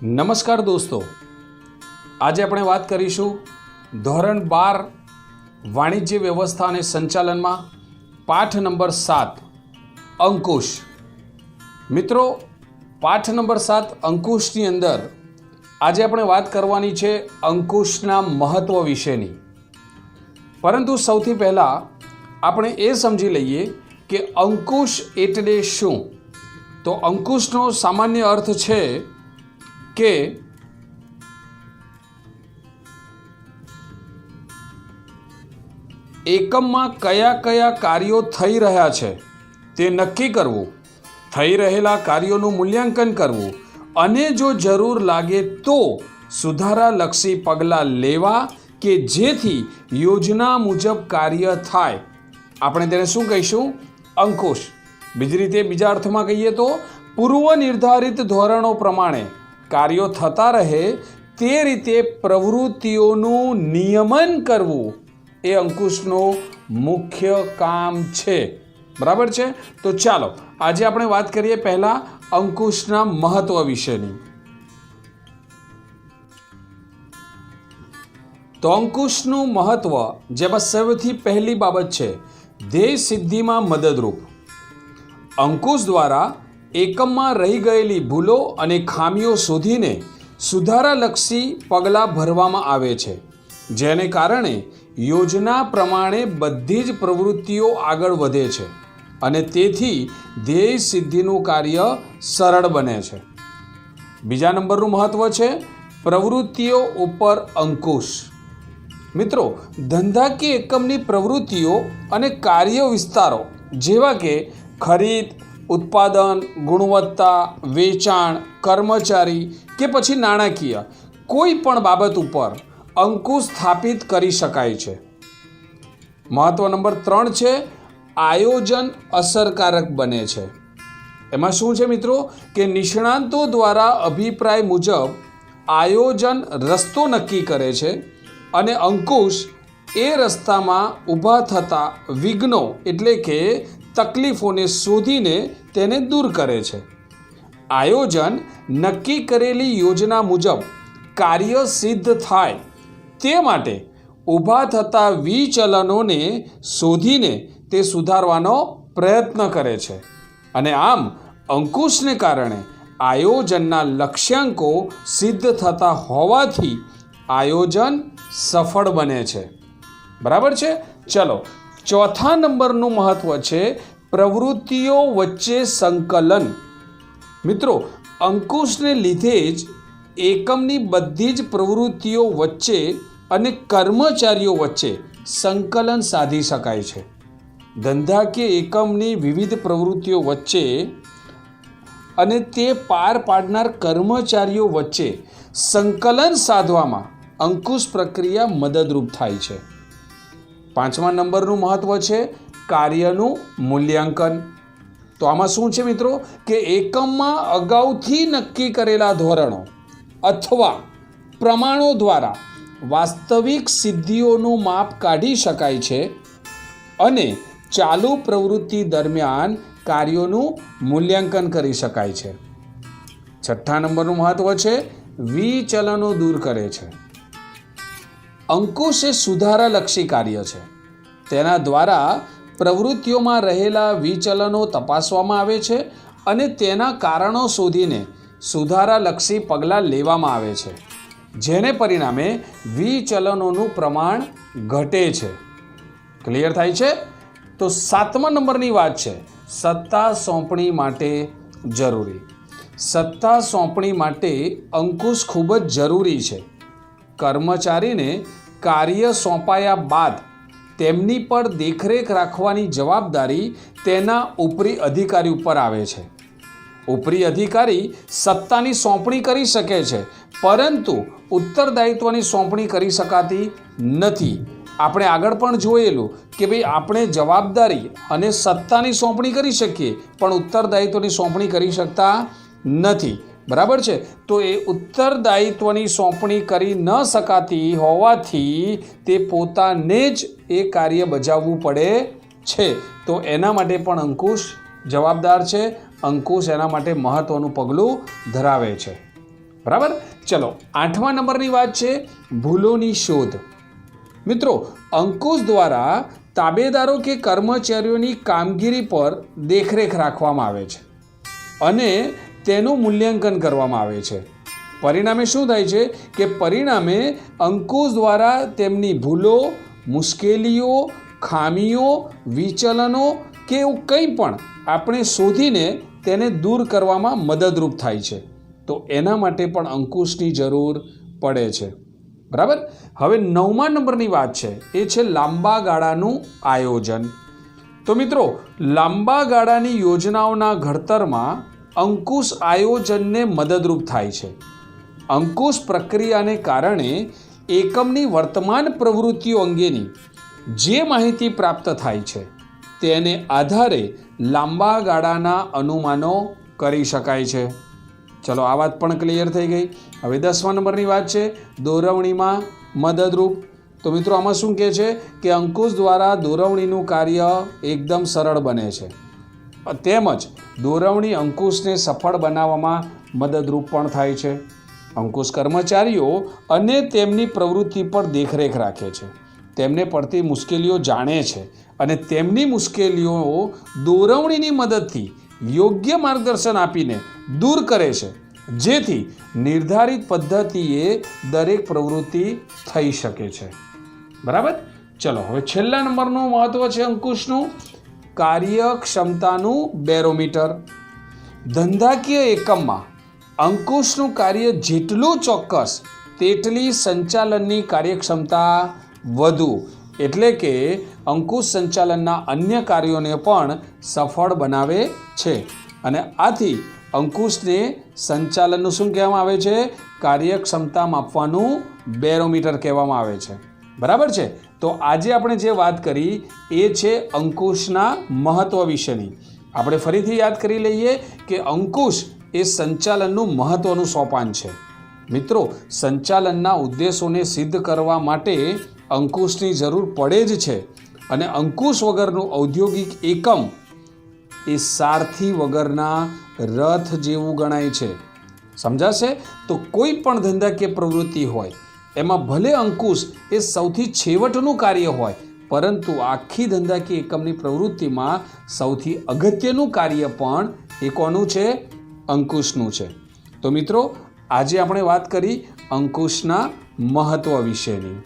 નમસ્કાર દોસ્તો, આજે આપણે વાત કરીશું ધોરણ 12 વાણિજ્ય વ્યવસ્થા અને સંચાલનમાં પાઠ નંબર 7 અંકુશ. મિત્રો, પાઠ નંબર 7 અંકુશની અંદર આજે આપણે વાત કરવાની છે અંકુશના મહત્વ વિશેની. પરંતુ સૌથી પહેલાં આપણે એ સમજી લઈએ કે અંકુશ એટલે શું. તો અંકુશનો સામાન્ય અર્થ છે કે એકમમાં કયા કયા કાર્યો થઈ રહ્યા છે તે નક્કી કરવું, થઈ રહેલા કાર્યોનું મૂલ્યાંકન કરવું અને જો જરૂર લાગે તો સુધારાલક્ષી પગલાં લેવા કે જેથી યોજના મુજબ કાર્ય થાય. આપણે તેને શું કહીશું? અંકુશ. બીજી રીતે, બીજા અર્થમાં કહીએ તો પૂર્વ નિર્ધારિત ધોરણો પ્રમાણે કાર્યો થતા રહે તે રીતે પ્રવૃત્તિઓનું નિયમન કરવું એ અંકુશનું મુખ્ય કામ છે. બરાબર છે? તો ચાલો આજે આપણે વાત કરીએ પહેલાં અંકુશના મહત્વ વિશેની. તો અંકુશનું મહત્વ, જેમાં સૌથી પહેલી બાબત છે ધ્યેય સિદ્ધિમાં મદદરૂપ. અંકુશ દ્વારા એકમમાં રહી ગયેલી ભૂલો અને ખામીઓ શોધીને સુધારાલક્ષી પગલાં ભરવામાં આવે છે, જેને કારણે યોજના પ્રમાણે બધી જ પ્રવૃત્તિઓ આગળ વધે છે અને તેથી ધ્યેય સિદ્ધિનું કાર્ય સરળ બને છે. બીજા નંબરનું મહત્વ છે પ્રવૃત્તિઓ ઉપર અંકુશ. મિત્રો, ધંધાકીય એકમની પ્રવૃત્તિઓ અને કાર્ય વિસ્તારો જેવા કે ખરીદ, ઉત્પાદન, ગુણવત્તા, વેચાણ, કર્મચારી કે પછી નાણાકીય કોઈ પણ બાબત ઉપર અંકુશ સ્થાપિત કરી શકાય છે. મહત્વ નંબર 3 છે આયોજન અસરકારક બને છે. એમાં શું છે મિત્રો કે નિષ્ણાંતો દ્વારા અભિપ્રાય મુજબ આયોજન રસ્તો નક્કી કરે છે અને અંકુશ એ રસ્તામાં ઊભા થતા વિઘ્નો એટલે કે તકલીફોને શોધીને તેને દૂર કરે છે. આયોજન નક્કી કરેલી યોજના મુજબ કાર્ય સિદ્ધ થાય તે માટે ઊભા થતા વિચલનોને શોધીને તે સુધારવાનો પ્રયત્ન કરે છે અને આમ અંકુશને કારણે આયોજનના લક્ષ્યાંકો સિદ્ધ થતા હોવાથી આયોજન સફળ બને છે. બરાબર છે? ચલો, ચોથા નંબરનું મહત્વ છે પ્રવૃત્તિઓ વચ્ચે સંકલન. મિત્રો, અંકુશને લીધે જ એકમની બધી જ પ્રવૃત્તિઓ વચ્ચે અને કર્મચારીઓ વચ્ચે સંકલન સાધી શકાય છે. ધંધાકીય એકમની વિવિધ પ્રવૃત્તિઓ વચ્ચે અને તે પાર પાડનાર કર્મચારીઓ વચ્ચે સંકલન સાધવામાં અંકુશ પ્રક્રિયા મદદરૂપ થાય છે. પાંચમા નંબરનું મહત્વ છે કાર્યનું મૂલ્યાંકન. તો આમાં શું છે મિત્રો કે એકમમાં અગાઉથી નક્કી કરેલા ધોરણો અથવા પ્રમાણો દ્વારા વાસ્તવિક સિદ્ધિઓનું માપ કાઢી શકાય છે અને ચાલુ પ્રવૃત્તિ દરમિયાન કાર્યોનું મૂલ્યાંકન કરી શકાય છે. છઠ્ઠા નંબરનું મહત્વ છે વિચલનો દૂર કરે છે. અંકુશ એ સુધારાલક્ષી કાર્ય છે. તેના દ્વારા પ્રવૃત્તિઓમાં રહેલા વિચલનો તપાસવામાં આવે છે અને તેના કારણો શોધીને સુધારાલક્ષી પગલાં લેવામાં આવે છે, જેને પરિણામે વિચલનોનું પ્રમાણ ઘટે છે. ક્લિયર થાય છે? તો સાતમા નંબરની વાત છે સત્તા સોંપણી માટે જરૂરી. સત્તા સોંપણી માટે અંકુશ ખૂબ જ જરૂરી છે. કર્મચારીને કાર્ય સોંપાયા બાદ તેમની પર દેખરેખ રાખવાની જવાબદારી તેના ઉપરી અધિકારી ઉપર આવે છે. ઉપરી અધિકારી સત્તાની સોંપણી કરી શકે છે, પરંતુ ઉત્તરદાયિત્વની સોંપણી કરી શકાતી નથી. આપણે આગળ પણ જોયેલું કે ભાઈ આપણે જવાબદારી અને સત્તાની સોંપણી કરી શકીએ પણ ઉત્તરદાયિત્વની સોંપણી કરી શકતા નથી. બરાબર છે? તો એ ઉત્તરદાયિત્વની સોંપણી કરી ન શકાતી હોવાથી તે પોતાને જ એ કાર્ય બજાવવું પડે છે. તો એના માટે પણ અંકુશ જવાબદાર છે. અંકુશ એના માટે મહત્ત્વનું પગલું ધરાવે છે. બરાબર. ચલો 8મા નંબરની વાત છે ભૂલોની શોધ. મિત્રો, અંકુશ દ્વારા તાબેદારો કે કર્મચારીઓની કામગીરી પર દેખરેખ રાખવામાં આવે છે અને તેનું મૂલ્યાંકન કરવામાં આવે છે. પરિણામે શું થાય છે કે પરિણામે અંકુશ દ્વારા તેમની ભૂલો, મુશ્કેલીઓ, ખામીઓ, વિચલનો કે એવું કંઈ પણ આપણે શોધીને તેને દૂર કરવામાં મદદરૂપ થાય છે. તો એના માટે પણ અંકુશની જરૂર પડે છે. બરાબર. હવે 9મા નંબરની વાત છે એ છે લાંબા ગાળાનું આયોજન. તો મિત્રો, લાંબા ગાળાની યોજનાઓના ઘડતરમાં અંકુશ આયોજનને મદદરૂપ થાય છે. અંકુશ પ્રક્રિયાને કારણે એકમની વર્તમાન પ્રવૃત્તિઓ અંગેની જે માહિતી પ્રાપ્ત થાય છે તેને આધારે લાંબા ગાળાના અનુમાનો કરી શકાય છે. ચલો, આ વાત પણ ક્લિયર થઈ ગઈ. હવે 10મા નંબરની વાત છે દોરવણીમાં મદદરૂપ. તો મિત્રો, આમાં શું કહે છે કે અંકુશ દ્વારા દોરવણીનું કાર્ય એકદમ સરળ બને છે, તેમજ દોરવણી અંકુશને સફળ બનાવવામાં મદદરૂપ પણ થાય છે. અંકુશ કર્મચારીઓ અને તેમની પ્રવૃત્તિ પર દેખરેખ રાખે છે, તેમને પડતી મુશ્કેલીઓ જાણે છે અને તેમની મુશ્કેલીઓ દોરવણીની મદદથી યોગ્ય માર્ગદર્શન આપીને દૂર કરે છે, જેથી નિર્ધારિત પદ્ધતિએ દરેક પ્રવૃત્તિ થઈ શકે છે. બરાબર. ચલો, હવે છેલ્લા નંબરનું મહત્વ છે અંકુશનું કાર્યક્ષમતાનું બેરોમીટર. ધંધાકીય એકમમાં અંકુશનું કાર્ય જેટલું ચોક્કસ તેટલી સંચાલનની કાર્યક્ષમતા વધુ. એટલે કે અંકુશ સંચાલનના અન્ય કાર્યોને પણ સફળ બનાવે છે અને આથી અંકુશને સંચાલનનું શું કહેવામાં આવે છે? કાર્યક્ષમતા માપવાનું બેરોમીટર કહેવામાં આવે છે. બરાબર છે. તો આજે આપણે જે વાત કરી એ છે અંકુશના મહત્વ વિશેની. આપણે ફરીથી યાદ કરી લઈએ કે અંકુશ એ સંચાલનનું મહત્વનું સોપાન છે. મિત્રો, સંચાલનના ઉદ્દેશોને સિદ્ધ કરવા માટે અંકુશની જરૂર પડે જ છે અને અંકુશ વગરનું ઔદ્યોગિક એકમ એ સારથી વગરના રથ જેવું ગણાય છે. સમજાશે? તો કોઈ પણ ધંધાકીય પ્રવૃત્તિ હોય એમાં ભલે અંકુશ એ સૌથી છેવટનું કાર્ય હોય, પરંતુ આખી ધંધાકીય એકમની પ્રવૃત્તિમાં સૌથી અગત્યનું કાર્ય પણ એ કોનું છે? અંકુશનું છે. તો મિત્રો, આજે આપણે વાત કરી અંકુશના મહત્વ વિશેની.